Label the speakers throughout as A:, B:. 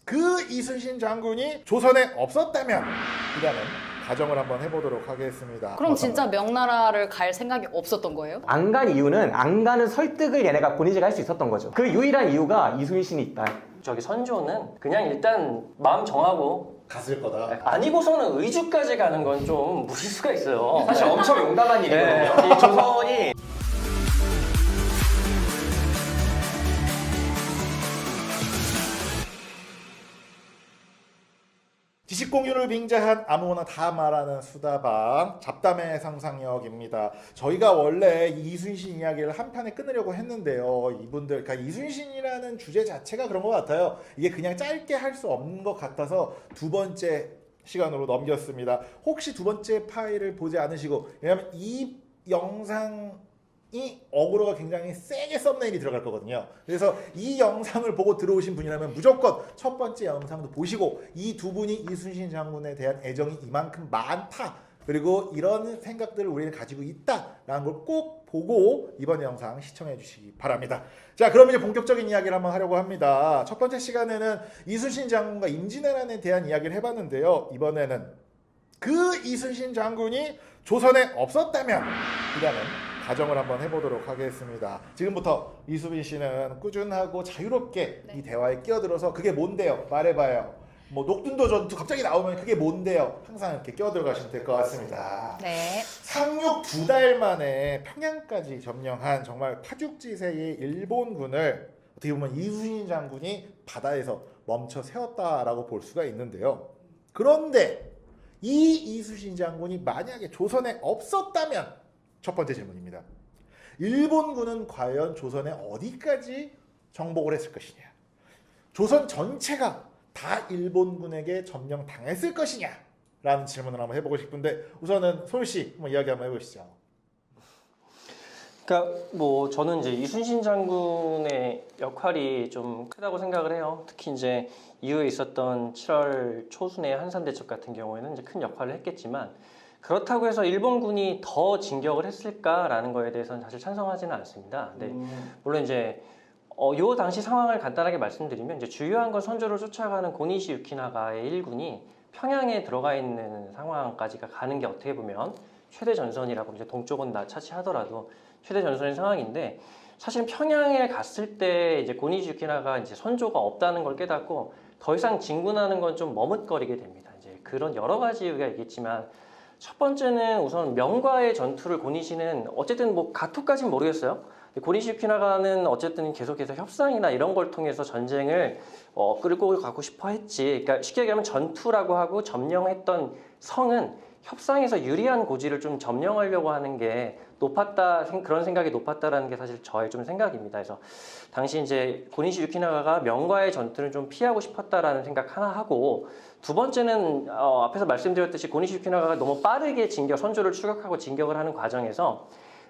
A: 그 이순신 장군이 조선에 없었다면 이라는 가정을 한번 해보도록 하겠습니다.
B: 그럼 진짜 명나라를 갈 생각이 없었던 거예요?
C: 안 간 이유는 안 가는 설득을 얘네가 고니시가 할 수 있었던 거죠. 그 유일한 이유가 이순신이 있다.
D: 저기 선조는 그냥 일단 마음 정하고
A: 갔을 거다.
D: 아니고서는 의주까지 가는 건 좀 무리수가 있어요.
C: 사실 엄청 용감한 일이거든요.
D: 네, 이 조선이
A: 지식공유를 빙자한 아무거나 다 말하는 수다방 잡담의 상상력입니다. 저희가 원래 이순신 이야기를 한 판에 끊으려고 했는데요. 이분들, 그러니까 이순신이라는 주제 자체가 그런 것 같아요. 이게 그냥 짧게 할 수 없는 것 같아서 두 번째 시간으로 넘겼습니다. 혹시 두 번째 파일을 보지 않으시고, 왜냐하면 이 영상 이 어그로가 굉장히 세게 썸네일이 들어갈 거거든요. 그래서 이 영상을 보고 들어오신 분이라면 무조건 첫 번째 영상도 보시고 이 두 분이 이순신 장군에 대한 애정이 이만큼 많다, 그리고 이런 생각들을 우리는 가지고 있다라는 걸 꼭 보고 이번 영상 시청해 주시기 바랍니다. 자, 그럼 이제 본격적인 이야기를 한번 하려고 합니다. 첫 번째 시간에는 이순신 장군과 임진왜란에 대한 이야기를 해봤는데요. 이번에는 그 이순신 장군이 조선에 없었다면 이라는 가정을 한번 해보도록 하겠습니다. 지금부터 이수빈 씨는 꾸준하고 자유롭게 이 대화에 끼어들어서 그게 뭔데요? 말해봐요. 뭐 녹둔도 전투 갑자기 나오면 그게 뭔데요? 항상 이렇게 끼어들어가시면 될 것 같습니다.
B: 네.
A: 상륙 2달 만에 평양까지 점령한 정말 파죽지세의 일본군을 어떻게 보면 이순신 장군이 바다에서 멈춰 세웠다라고 볼 수가 있는데요. 그런데 이 이순신 장군이 만약에 조선에 없었다면, 첫 번째 질문입니다. 일본군은 과연 조선에 어디까지 정복을 했을 것이냐? 조선 전체가 다 일본군에게 점령당했을 것이냐? 라는 질문을 한번 해보고 싶은데, 우선은 솔씨 한번 이야기 한번 해보시죠.
D: 그러니까 뭐 저는 이제 이순신 장군의 역할이 좀 크다고 생각을 해요. 특히 이제 이후에 있었던 7월 초순의 한산대첩 같은 경우에는 이제 큰 역할을 했겠지만, 그렇다고 해서 일본군이 더 진격을 했을까라는 거에 대해서는 사실 찬성하지는 않습니다. 근데 물론 이제 요 당시 상황을 간단하게 말씀드리면, 이제 주요한 건 선조를 쫓아가는 고니시 유키나가의 일군이 평양에 들어가 있는 상황까지가 가는 게 어떻게 보면 최대 전선이라고, 이제 동쪽은 차치하더라도 최대 전선인 상황인데, 사실 평양에 갔을 때 이제 고니시 유키나가 이제 선조가 없다는 걸 깨닫고 더 이상 진군하는 건 좀 머뭇거리게 됩니다. 이제 그런 여러 가지 이유가 있겠지만, 첫 번째는 우선 명과의 전투를 고니시는 어쨌든 뭐 가토까지는 모르겠어요. 고니시 유키나가는 어쨌든 계속해서 협상이나 이런 걸 통해서 전쟁을 끌고 가고 싶어 했지. 그러니까 쉽게 얘기하면 전투라고 하고 점령했던 성은 협상에서 유리한 고지를 좀 점령하려고 하는 게 높았다, 그런 생각이 높았다라는 게 사실 저의 좀 생각입니다. 그래서 당시 이제 고니시 유키나가가 명과의 전투를 좀 피하고 싶었다라는 생각 하나 하고, 두 번째는 앞에서 말씀드렸듯이 고니시 유키나가가 너무 빠르게 선조를 추격하고 진격을 하는 과정에서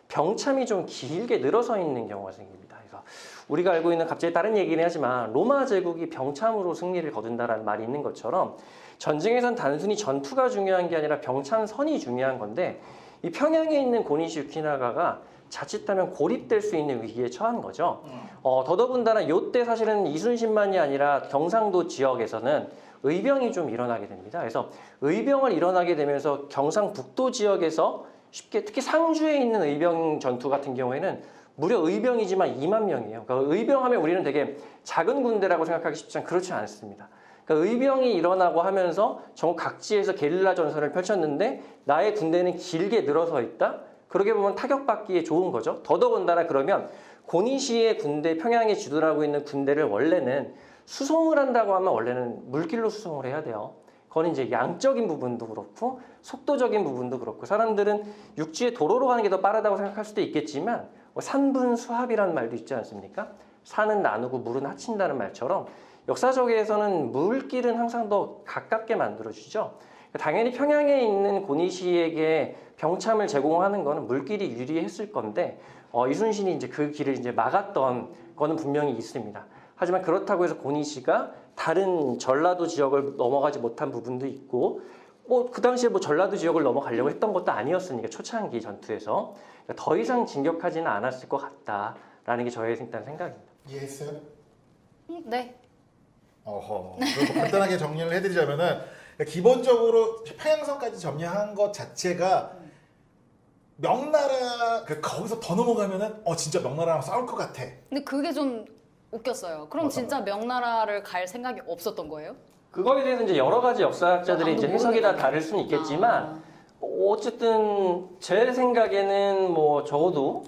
D: 병참이 좀 길게 늘어서 있는 경우가 생깁니다. 그래서 우리가 알고 있는, 갑자기 다른 얘기는 하지만 로마 제국이 병참으로 승리를 거둔다라는 말이 있는 것처럼, 전쟁에선 단순히 전투가 중요한 게 아니라 병참선이 중요한 건데, 이 평양에 있는 고니시 유키나가가 자칫하면 고립될 수 있는 위기에 처한 거죠. 더더군다나 이때 사실은 이순신만이 아니라 경상도 지역에서는 의병이 좀 일어나게 됩니다. 그래서 의병을 일어나게 되면서 경상북도 지역에서 쉽게, 특히 상주에 있는 의병 전투 같은 경우에는 무려 의병이지만 2만 명이에요. 그러니까 의병하면 우리는 되게 작은 군대라고 생각하기 쉽지만 그렇지 않습니다. 그러니까 의병이 일어나고 하면서 전국 각지에서 게릴라 전선을 펼쳤는데 나의 군대는 길게 늘어서 있다? 그러게 보면 타격받기에 좋은 거죠. 더더군다나 그러면 고니시의 군대, 평양에 주둔하고 있는 군대를 원래는 수송을 한다고 하면 원래는 물길로 수송을 해야 돼요. 그건 이제 양적인 부분도 그렇고 속도적인 부분도 그렇고, 사람들은 육지에 도로로 가는 게 더 빠르다고 생각할 수도 있겠지만, 산분수합이라는 말도 있지 않습니까? 산은 나누고 물은 합친다는 말처럼 역사적에서는 물길은 항상 더 가깝게 만들어주죠. 당연히 평양에 있는 고니시에게 병참을 제공하는 거는 물길이 유리했을 건데, 이순신이 이제 그 길을 이제 막았던 거는 분명히 있습니다. 하지만 그렇다고 해서 고니시가 다른 전라도 지역을 넘어가지 못한 부분도 있고, 뭐 그 당시에 뭐 전라도 지역을 넘어가려고 했던 것도 아니었으니까, 초창기 전투에서 그러니까 더 이상 진격하지는 않았을 것 같다라는 게 저의 일단 생각입니다.
A: 이해했어요?
B: 네.
A: 어허. 그리고 간단하게 정리를 해드리자면은 기본적으로 평양성까지 점령한 것 자체가 명나라 거기서 더 넘어가면은 진짜 명나라랑 싸울 것 같아.
B: 근데 그게 좀 웃겼어요. 그럼
A: 맞아.
B: 진짜 명나라를 갈 생각이 없었던 거예요?
D: 그거에 대해서 이제 여러 가지 역사학자들이
B: 아무도
D: 이제 해석이 다
B: 모르는
D: 다를 수는 있겠지만
B: 아.
D: 어쨌든 제 생각에는 뭐 적어도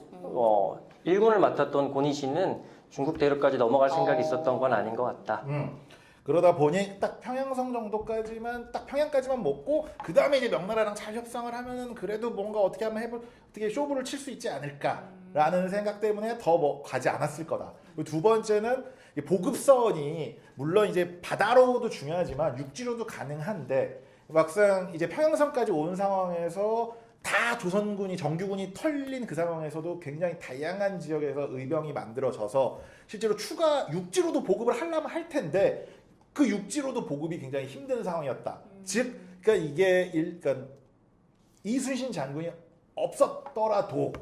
D: 일군을 맡았던 고니시는 중국 대륙까지 넘어갈 생각이 있었던 건 아닌 것 같다.
A: 그러다 보니 딱 평양성 정도까지만 딱 평양까지만 먹고 그 다음에 이제 명나라랑 잘 협상을 하면은 그래도 뭔가 어떻게 하면 어떻게 쇼부를 칠 수 있지 않을까라는 생각 때문에 더 가지 않았을 거다. 그리고 두 번째는 이 보급선이 물론 이제 바다로도 중요하지만 육지로도 가능한데 막상 이제 평양성까지 온 상황에서 다 조선군이 정규군이 털린 그 상황에서도 굉장히 다양한 지역에서 의병이 만들어져서 실제로 추가 육지로도 보급을 하려면 할 텐데 그 육지로도 보급이 굉장히 힘든 상황이었다. 즉, 그러니까 그러니까 이순신 장군이 없었더라도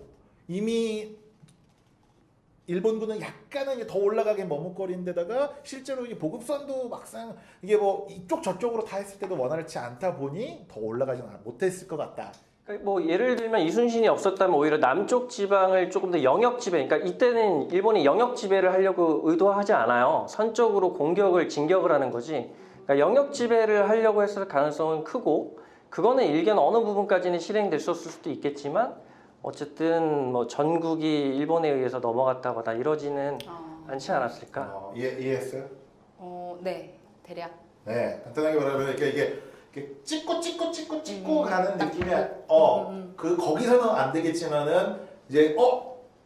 A: 이미 일본군은 약간은 더 올라가게 머뭇거리는 데다가 실제로 이 보급선도 막상 이게 뭐 이쪽 저쪽으로 다 했을 때도 원활치 않다 보니 더 올라가지는 못했을 것 같다.
D: 뭐 예를 들면 이순신이 없었다면 오히려 남쪽 지방을 조금 더 영역 지배, 그러니까 이때는 일본이 영역 지배를 하려고 의도하지 않아요. 선적으로 공격을 진격을 하는 거지. 그러니까 영역 지배를 하려고 했을 가능성은 크고 그거는 일견 어느 부분까지는 실행됐었을 수도 있겠지만 어쨌든 뭐 전국이 일본에 의해서 넘어갔다거나 이러지는 않지 않았을까?
A: 이해했어요?
B: 네, 대략.
A: 네, 간단하게 말하면 이게 찍고 가는 느낌이야. 그 거기서는 안 되겠지만은 이제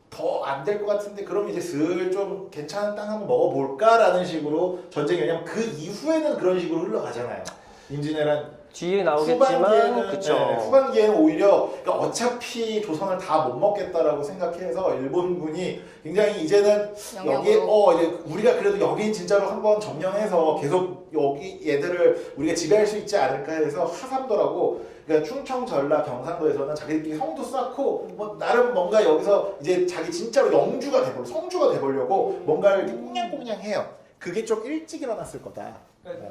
A: 더 안 될 것 같은데 그럼 이제 슬 좀 괜찮은 땅 한번 먹어볼까라는 식으로 전쟁이 왜냐면 그 이후에는 그런 식으로 흘러가잖아요. 임진왜란
D: 뒤에 나오겠지만 그쵸.
A: 후반기에는 오히려 그러니까 어차피 조선을 다 못 먹겠다라고 생각해서 일본군이 굉장히 이제는 여기 이제 우리가 그래도 여긴 진짜로 한번 점령해서 계속 여기 얘들을 우리가 지배할 수 있지 않을까 해서 하삼도라고 그러니까 충청 전라 경상도에서는 자기들끼리 성도 쌓고 뭐 나름 뭔가 여기서 이제 자기 진짜로 영주가 돼보려 성주가 돼보려고 뭔가를 이렇게 꽁냥꽁냥 해요. 그게 좀 일찍 일어났을 거다.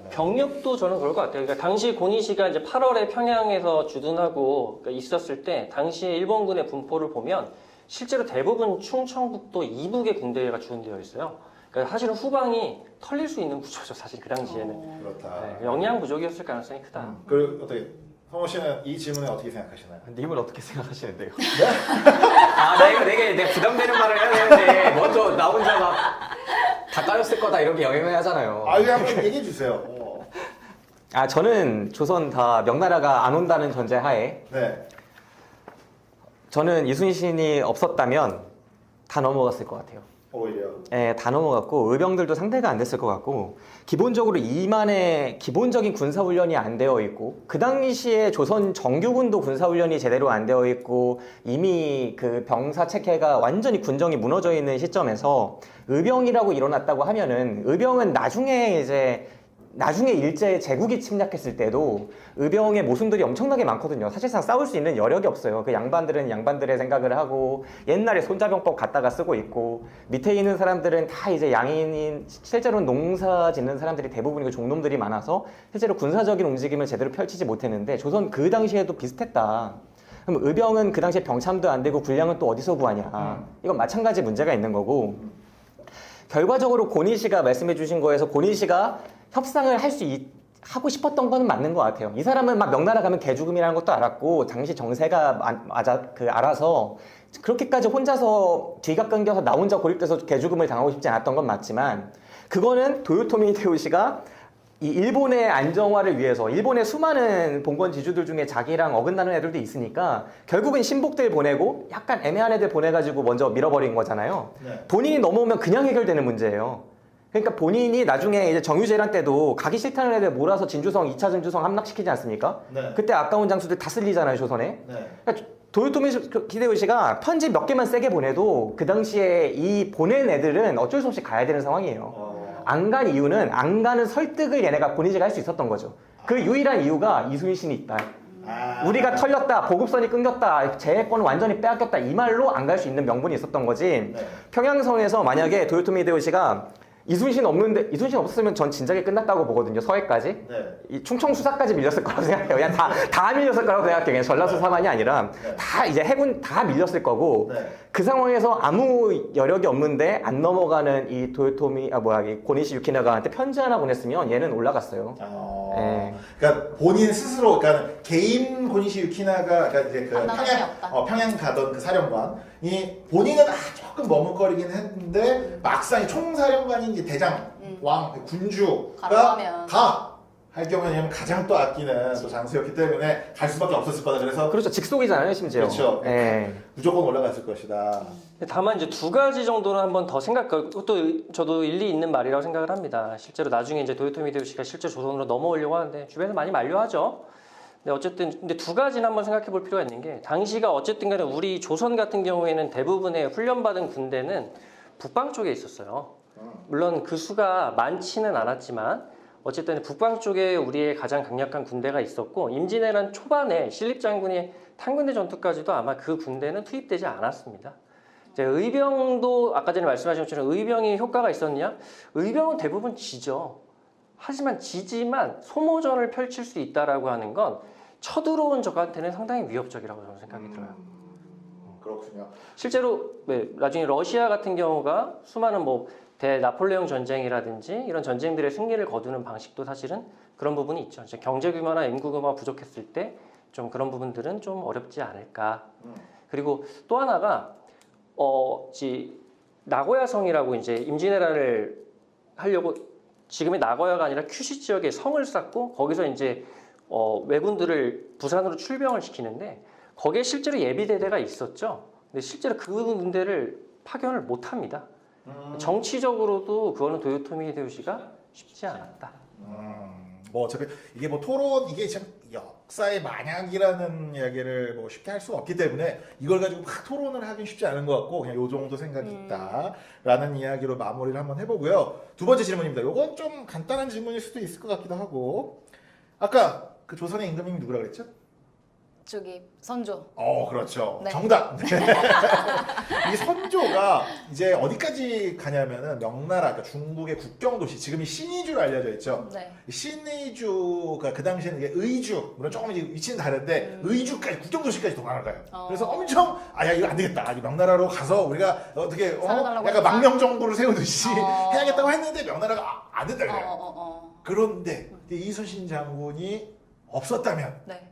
D: 병력도 저는 그럴 것 같아요. 그러니까 당시 고니시가 이제 8월에 평양에서 주둔하고 있었을 때 당시에 일본군의 분포를 보면 실제로 대부분 충청북도 이북의 군대가 주둔되어 있어요. 그러니까 사실은 후방이 털릴 수 있는 구조죠. 사실 그 당시에는.
A: 그렇다.
D: 네, 영양 부족이었을 가능성이 크다.
A: 그리고 어떻게 성호 씨는 이 질문에 어떻게 생각하시나요?
C: 님은 어떻게 생각하시는데요? 내가 부담되는 말을 해야 되는데 먼저 나 혼자 막 다 까였을 거다 이렇게 영향을 하잖아요.
A: 이거 한번 얘기해 주세요.
C: 저는 조선 다 명나라가 안 온다는 전제 하에
A: 네.
C: 저는 이순신이 없었다면 다 넘어갔을 것 같아요.
A: 오히려.
C: 예, 다 넘어갔고 의병들도 상대가 안 됐을 것 같고 기본적으로 이만의 기본적인 군사훈련이 안 되어 있고 그 당시에 조선 정규군도 군사훈련이 제대로 안 되어 있고 이미 그 병사 체계가 완전히 군정이 무너져 있는 시점에서 의병이라고 일어났다고 하면은 의병은 나중에 일제 제국이 침략했을 때도 의병의 모순들이 엄청나게 많거든요. 사실상 싸울 수 있는 여력이 없어요. 그 양반들은 양반들의 생각을 하고 옛날에 손자병법 갖다가 쓰고 있고 밑에 있는 사람들은 다 이제 양인인 실제로는 농사 짓는 사람들이 대부분이고 종놈들이 많아서 실제로 군사적인 움직임을 제대로 펼치지 못했는데 조선 그 당시에도 비슷했다. 그럼 의병은 그 당시에 병참도 안 되고 군량은 또 어디서 구하냐. 이건 마찬가지 문제가 있는 거고 결과적으로 고니시가 말씀해 주신 거에서 고니시가 협상을 하고 싶었던 거는 맞는 것 같아요. 이 사람은 막 명나라 가면 개죽음이라는 것도 알았고 당시 정세가 알아서 그렇게까지 혼자서 뒤가 끊겨서 나 혼자 고립돼서 개죽음을 당하고 싶지 않았던 건 맞지만 그거는 도요토미 히데요시가 이 일본의 안정화를 위해서 일본의 수많은 봉건 지주들 중에 자기랑 어긋나는 애들도 있으니까 결국은 신복들 보내고 약간 애매한 애들 보내가지고 먼저 밀어버린 거잖아요.
A: 네.
C: 본인이 넘어오면 그냥 해결되는 문제예요. 그러니까 본인이 나중에 이제 정유재란 때도 가기 싫다는 애들 몰아서 진주성, 2차 진주성 함락시키지 않습니까?
A: 네.
C: 그때 아까운 장수들 다 쓸리잖아요, 조선에.
A: 네.
C: 그러니까 도요토미 히데요시가 편지 몇 개만 세게 보내도 그 당시에 이 보낸 애들은 어쩔 수 없이 가야 되는 상황이에요. 안 간 이유는 안 가는 설득을 얘네가 고니시가 할 수 있었던 거죠. 그 유일한 이유가 이순신이 있다. 우리가 털렸다, 보급선이 끊겼다, 재해권을 완전히 빼앗겼다 이 말로 안 갈 수 있는 명분이 있었던 거지.
A: 네.
C: 평양성에서 만약에 도요토미 히데요시가 이순신 없었으면 전 진작에 끝났다고 보거든요. 서해까지.
A: 네.
C: 이 충청 수사까지 밀렸을 거라고 생각해요. 그냥 다 밀렸을 거라고 생각해요. 그냥 전라수사만이 아니라
A: 네.
C: 다 이제 해군 다 밀렸을 거고
A: 네.
C: 그 상황에서 아무 여력이 없는데 안 넘어가는 이 이 고니시 유키나가한테 편지 하나 보냈으면 얘는 올라갔어요. 네.
A: 그러니까 본인 스스로, 그러니까 개인 고니시 유키나가, 그러니까 이제 그
B: 판단함이 없다.
A: 평양 가던 그 사령관이 본인은 조금 머뭇거리긴 했는데 막상 이 총사령관인 이제 대장, 왕, 군주가
B: 가라면.
A: 할 경우에는 가장 또 아끼는 또 장수였기 때문에 갈 수밖에 없었을 거다. 그래서
C: 그렇죠. 직속이잖아요, 심지어.
A: 그렇죠.
C: 예.
A: 무조건 올라갔을 것이다.
D: 다만 이제 두 가지 정도는 한번 더 그것도 저도 일리 있는 말이라고 생각을 합니다. 실제로 나중에 이제 도요토미 히데요시가 실제 조선으로 넘어오려고 하는데 주변에서 많이 만류하죠. 근데 어쨌든 근데 두 가지는 한번 생각해 볼 필요가 있는 게 당시가 어쨌든 간에 우리 조선 같은 경우에는 대부분의 훈련받은 군대는 북방 쪽에 있었어요. 물론 그 수가 많지는 않았지만 어쨌든 북방 쪽에 우리의 가장 강력한 군대가 있었고 임진왜란 초반에 신립 장군이 탄군대 전투까지도 아마 그 군대는 투입되지 않았습니다. 이제 의병도 아까 전에 말씀하신 것처럼 의병이 효과가 있었느냐? 의병은 대부분 지죠. 하지만 지지만 소모전을 펼칠 수 있다라고 하는 건 쳐들어온 적한테는 상당히 위협적이라고 저는 생각이 들어요.
A: 그렇군요.
D: 실제로 나중에 러시아 같은 경우가 수많은 대나폴레옹 전쟁이라든지 이런 전쟁들의 승리를 거두는 방식도 사실은 그런 부분이 있죠. 이제 경제 규모나 인구 규모가 부족했을 때 좀 그런 부분들은 좀 어렵지 않을까. 그리고 또 하나가 나고야성이라고 이제 임진왜란을 하려고 지금의 나고야가 아니라 큐슈 지역에 성을 쌓고 거기서 이제 왜군들을 부산으로 출병을 시키는데 거기에 실제로 예비대대가 있었죠. 근데 실제로 그 군대를 파견을 못 합니다. 정치적으로도 그거는 도요토미 히데요시가 쉽지 않았다.
A: 어차피 이게 토론, 이게 참 역사의 만약이라는 이야기를 쉽게 할 수가 없기 때문에 이걸 가지고 막 토론을 하긴 쉽지 않은 것 같고 그냥 요 정도 생각이 있다라는 이야기로 마무리를 한번 해보고요. 두 번째 질문입니다. 요건 좀 간단한 질문일 수도 있을 것 같기도 하고, 아까 그 조선의 임금님이 누구라 그랬죠?
B: 저기 선조.
A: 그렇죠.
B: 네.
A: 정답. 이 선조가 이제 어디까지 가냐면은 명나라, 그러니까 중국의 국경 도시, 지금이 신의주로 알려져 있죠.
B: 네.
A: 신의주가 그 당시에는 이게 의주, 물론 조금 이제 위치는 다른데 의주까지, 국경 도시까지 도망을 가요. 그래서 엄청 야 이거 안 되겠다. 이 명나라로 가서 우리가 어떻게
B: 살아달라고
A: 약간
B: 했나?
A: 망명 정부를 세우듯이 해야겠다고 했는데 명나라가 안 된다 그래요. 그런데 이순신 장군이 없었다면.
B: 네.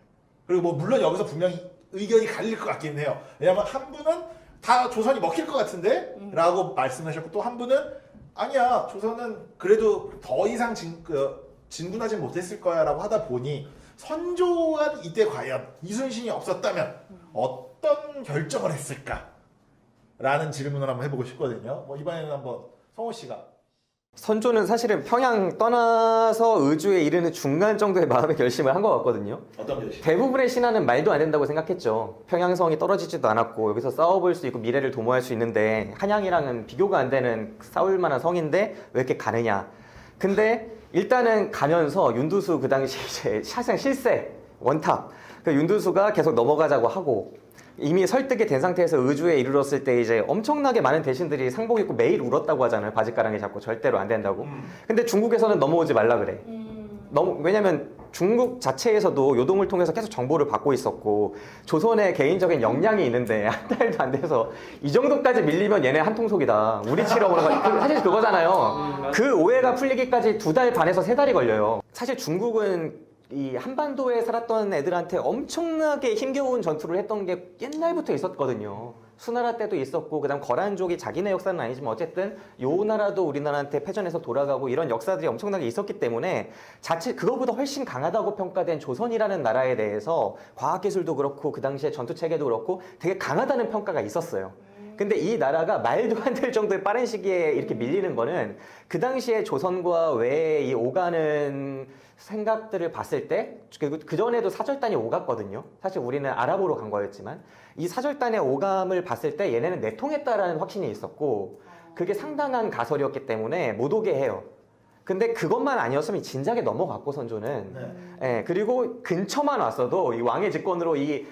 A: 그리고 물론 여기서 분명히 의견이 갈릴 것 같긴 해요. 왜냐면 한 분은 다 조선이 먹힐 것 같은데 라고 말씀하셨고, 또 한 분은 아니야, 조선은 그래도 더 이상 진군하지 못했을 거야 라고 하다 보니 선조가 이때 과연 이순신이 없었다면 어떤 결정을 했을까 라는 질문을 한번 해보고 싶거든요. 이번에는 한번 성호 씨가.
C: 선조는 사실은 평양 떠나서 의주에 이르는 중간 정도의 마음의 결심을 한 것 같거든요.
A: 어떤 결심?
C: 대부분의 신하는 말도 안 된다고 생각했죠. 평양성이 떨어지지도 않았고 여기서 싸워볼 수 있고 미래를 도모할 수 있는데 한양이랑은 비교가 안 되는 싸울 만한 성인데 왜 이렇게 가느냐. 근데 일단은 가면서 윤두수 그 당시 이제 사실상 실세 원탑 그 윤두수가 계속 넘어가자고 하고 이미 설득이 된 상태에서 의주에 이르렀을 때 이제 엄청나게 많은 대신들이 상복 입고 매일 울었다고 하잖아요. 바지가랑이 잡고 절대로 안 된다고. 근데 중국에서는 넘어오지 말라 그래. 왜냐면 중국 자체에서도 요동을 통해서 계속 정보를 받고 있었고 조선의 개인적인 역량이 있는데 한 달도 안 돼서 이 정도까지 밀리면 얘네 한통속이다. 우리 치러 오는 거 사실 그거잖아요. 그 오해가 풀리기까지 2달 반에서 3달이 걸려요. 사실 중국은 이 한반도에 살았던 애들한테 엄청나게 힘겨운 전투를 했던 게 옛날부터 있었거든요. 수나라 때도 있었고 그다음 거란족이 자기네 역사는 아니지만 어쨌든 요 나라도 우리나라한테 패전해서 돌아가고 이런 역사들이 엄청나게 있었기 때문에 자체 그거보다 훨씬 강하다고 평가된 조선이라는 나라에 대해서 과학기술도 그렇고 그 당시에 전투체계도 그렇고 되게 강하다는 평가가 있었어요. 근데 이 나라가 말도 안 될 정도의 빠른 시기에 이렇게 밀리는 거는 그 당시에 조선과 외에 이 오가는 생각들을 봤을 때 그 전에도 사절단이 오갔거든요. 사실 우리는 아랍으로 간 거였지만 이 사절단의 오감을 봤을 때 얘네는 내통했다라는 확신이 있었고 그게 상당한 가설이었기 때문에 못 오게 해요. 근데 그것만 아니었으면 진작에 넘어갔고 선조는. 예, 그리고 근처만 왔어도 이 왕의 직권으로 이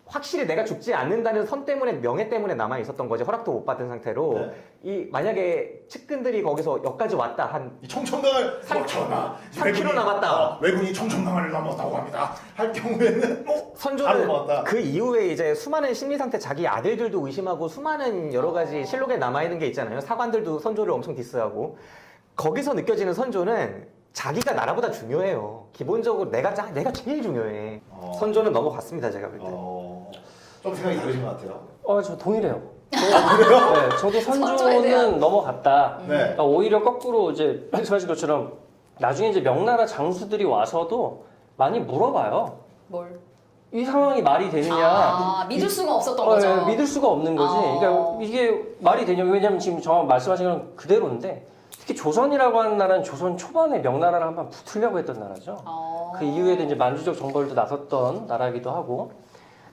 C: 확실히 내가 죽지 않는다는 선 때문에 명예 때문에 남아 있었던 거지. 허락도 못 받은 상태로
A: 네.
C: 이 만약에 측근들이 거기서 여기까지 왔다 한
A: 이 청천강을 전하
C: 3km 남았다.
A: 왜군이 청천강을 넘었다고 합니다. 할 경우에는 바로
C: 선조는
A: 넘었다.
C: 그 이후에 이제 수많은 심리 상태 자기 아들들도 의심하고 수많은 여러 가지 실록에 남아 있는 게 있잖아요. 사관들도 선조를 엄청 디스하고 거기서 느껴지는 선조는 자기가 나라보다 중요해요. 기본적으로 내가 제일 중요해. 선조는 넘어갔습니다, 제가 볼 때.
A: 좀 생각이 다르신 것 같아요.
D: 저 동일해요.
A: 그래요?
D: 네, 저도
B: 선조에 대한-
D: 선조는 넘어갔다.
A: 네.
D: 그러니까 오히려 거꾸로 이제 말씀하신 것처럼 나중에 이제 명나라 장수들이 와서도 많이 물어봐요.
B: 뭘?
D: 이 상황이 말이 되느냐?
B: 믿을 수가 없었던 거죠.
D: 네, 믿을 수가 없는 거지. 그러니까 이게 말이 되냐? 왜냐면 지금 정확 말씀하신 건 그대로인데 특히 조선이라고 하는 나라는 조선 초반에 명나라랑 한번 붙으려고 했던 나라죠. 그 이후에도 이제 만주적 정벌도 나섰던 나라이기도 하고.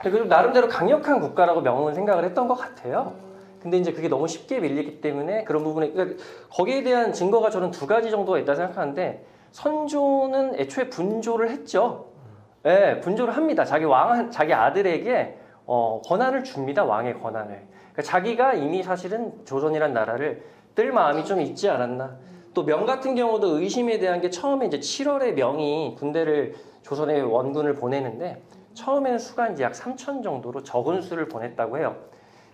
D: 그리고 나름대로 강력한 국가라고 명은 생각을 했던 것 같아요. 근데 이제 그게 너무 쉽게 밀리기 때문에 그런 부분에 그러니까 거기에 대한 증거가 저는 두 가지 정도가 있다 생각하는데 선조는 애초에 분조를 했죠. 네, 분조를 합니다. 자기 아들에게 권한을 줍니다. 왕의 권한을. 그러니까 자기가 이미 사실은 조선이란 나라를 뜰 마음이 좀 있지 않았나. 또 명 같은 경우도 의심에 대한 게 처음에 이제 7월에 명이 군대를 조선에 원군을 보내는데 처음에는 수가 이제 약 3천 정도로 적은 수를 보냈다고 해요.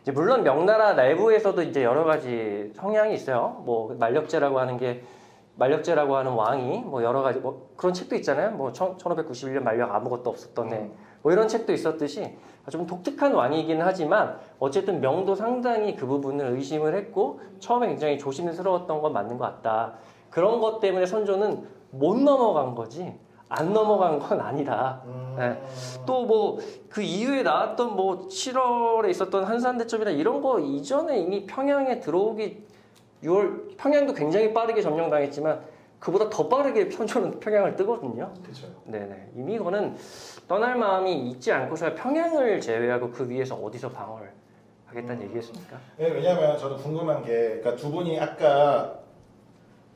D: 이제 물론 명나라 내부에서도 이제 여러 가지 성향이 있어요. 뭐 만력제라고 하는 왕이 뭐 여러 가지 뭐 그런 책도 있잖아요. 뭐 1591년 만력 아무것도 없었던 애. 뭐 이런 책도 있었듯이 좀 독특한 왕이긴 하지만 어쨌든 명도 상당히 그 부분을 의심을 했고 처음에 굉장히 조심스러웠던 건 맞는 것 같다. 그런 것 때문에 선조는 못 넘어간 거지 안 넘어간 건 아니다. 네. 또 뭐 그 이후에 나왔던 뭐 7월에 있었던 한산대첩이나 이런 거 이전에 이미 평양에 들어오기 6월 평양도 굉장히 빠르게 점령당했지만 그보다 더 빠르게 선조는 평양을 뜨거든요.
A: 그렇죠.
D: 네네. 이미 이거는 떠날 마음이 있지 않고서 평양을 제외하고 그 위에서 어디서 방어를 하겠다는 얘기겠습니까?
A: 네, 왜냐하면 저는 궁금한 게, 그러니까 두 분이 아까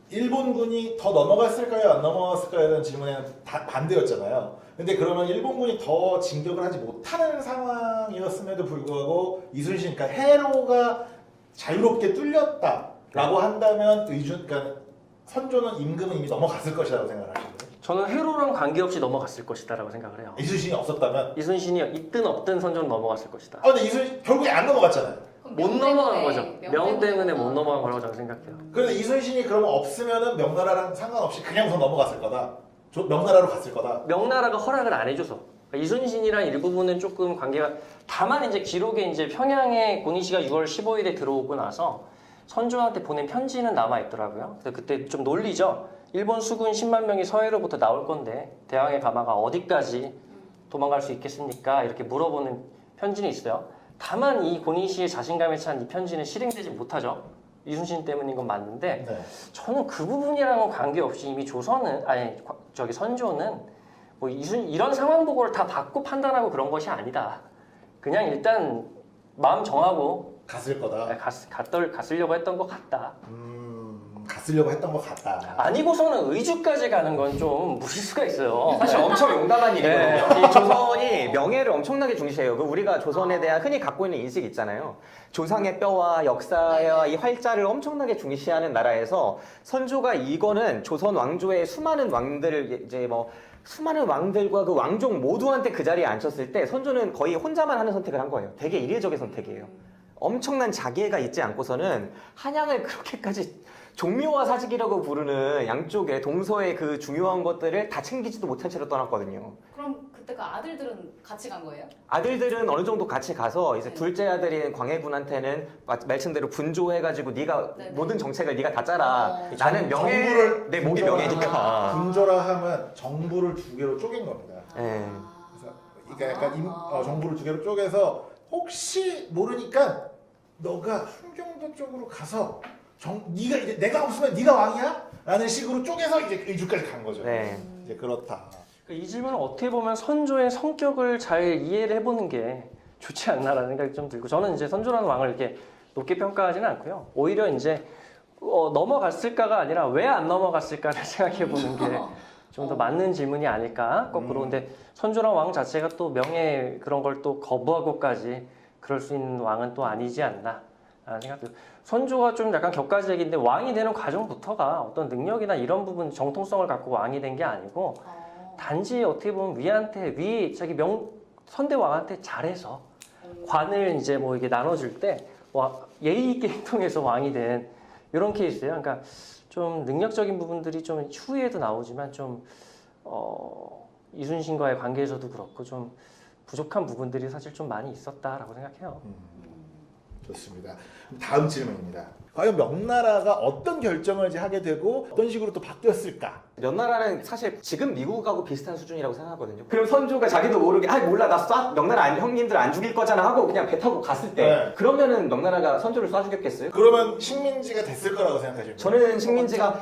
A: 일본군이 더 넘어갔을까요, 안 넘어갔을까요라는 질문에는 다 반대였잖아요. 근데 그러면 일본군이 더 진격을 하지 못하는 상황이었음에도 불구하고 이순신, 그러니까 해로가 자유롭게 뚫렸다라고 한다면 그러니까 선조는 임금은 이미 넘어갔을 것이라고 생각하시거든요.
D: 저는 해로랑 관계없이 넘어갔을 것이다라고 생각을 해요.
A: 이순신이 없었다면?
D: 이순신이 있든 없든 선조는 넘어갔을 것이다.
A: 근데 이순신 결국에 안 넘어갔잖아요.
D: 못 넘어간 거죠. 명 때문에 못 넘어간 거라고 저는 생각해요.
A: 그런데 이순신이 그러면 없으면은 명나라랑 상관없이 그냥 우선 넘어갔을 거다. 명나라로 갔을 거다.
D: 명나라가 허락을 안 해줘서. 그러니까 이순신이랑 일부분은 조금 관계가 다만 이제 기록에 이제 평양에 고니시가 6월 15일에 들어오고 나서 선조한테 보낸 편지는 남아 있더라고요. 그래서 그때 좀 놀리죠. 일본 수군 10만 명이 서해로부터 나올 건데 대왕의 가마가 어디까지 도망갈 수 있겠습니까? 이렇게 물어보는 편지는 있어요. 다만 이 고니시의 자신감에 찬 이 편지는 실행되지 못하죠. 이순신 때문인 건 맞는데
A: 네.
D: 저는 그 부분이랑은 관계없이 이미 선조는 뭐 이런 상황 보고를 다 받고 판단하고 그런 것이 아니다. 그냥 일단 마음 정하고
A: 갔을 거다.
D: 갔으려고 했던 것 같다.
A: 갔으려고 했던 것 같다.
D: 아니고서는 의주까지 가는 건 좀 무리수가 있어요.
C: 사실 엄청 용감한 일이거든요.
D: 네.
C: 이 조선이 명예를 엄청나게 중시해요. 그 우리가 조선에 대한 흔히 갖고 있는 인식 있잖아요. 조상의 뼈와 역사와 이 활자를 엄청나게 중시하는 나라에서 선조가 이거는 조선 왕조의 수많은 왕들을 이제 뭐 수많은 왕들과 그 왕족 모두한테 그 자리에 앉혔을 때 선조는 거의 혼자만 하는 선택을 한 거예요. 되게 이례적인 선택이에요. 엄청난 자기애가 있지 않고서는 한양을 그렇게까지 종묘와 사직이라고 부르는 양쪽에 동서의 그 중요한 것들을 다 챙기지도 못한 채로 떠났거든요.
B: 그럼 그때 그 아들들은 같이 간 거예요?
C: 아들들은 어느 정도 같이 가서 이제 둘째 아들인 광해군한테는 말씀대로 분조해가지고 네가
B: 네네.
C: 모든 정책을 네가 다 짜라. 나는
A: 정부를
C: 내 목이 명예니까.
A: 군조라 하면 정부를 두 개로 쪼갠 겁니다.
C: 예.
A: 그래서 그러니까 약간 정부를 두 개로 쪼개서 혹시 모르니까 너가 함경도 쪽으로 가서 네가 이제 내가 없으면 네가 왕이야? 라는 식으로 쪼개서 이제 의주까지 간 거죠.
C: 네.
A: 이제 그렇다.
D: 이 질문은 어떻게 보면 선조의 성격을 잘 이해를 해보는 게 좋지 않나라는 생각이 좀 들고 저는 이제 선조라는 왕을 이렇게 높게 평가하지는 않고요. 오히려 이제 넘어갔을까가 아니라 왜 안 넘어갔을까를 생각해보는 게 좀 더 맞는 질문이 아닐까 거꾸로. 근데 선조랑 왕 자체가 또 명예 그런 걸 또 거부하고까지 그럴 수 있는 왕은 또 아니지 않나 라는 생각도. 선조가 좀 약간 격가지적인데 왕이 되는 과정부터가 어떤 능력이나 이런 부분 정통성을 갖고 왕이 된 게 아니고 단지 어떻게 보면 자기 선대 왕한테 잘해서 관을 이제 뭐 이게 나눠줄 때 예의 있게 행동해서 왕이 된 이런 케이스예요. 그러니까 좀 능력적인 부분들이 좀 후에도 나오지만 좀 이순신과의 관계에서도 그렇고 좀 부족한 부분들이 사실 좀 많이 있었다라고 생각해요.
A: 좋습니다. 다음 질문입니다. 과연 명나라가 어떤 결정을 이제 하게 되고 어떤 식으로 또 바뀌었을까?
C: 명나라는 사실 지금 미국하고 비슷한 수준이라고 생각하거든요. 그럼 선조가 자기도 모르게 몰라 나 명나라 형님들 안 죽일 거잖아 하고 그냥 배 타고 갔을 때
A: 네.
C: 그러면은 명나라가 선조를 쏴 죽였겠어요?
A: 그러면 식민지가 됐을 거라고 생각하십니까?
C: 저는 식민지가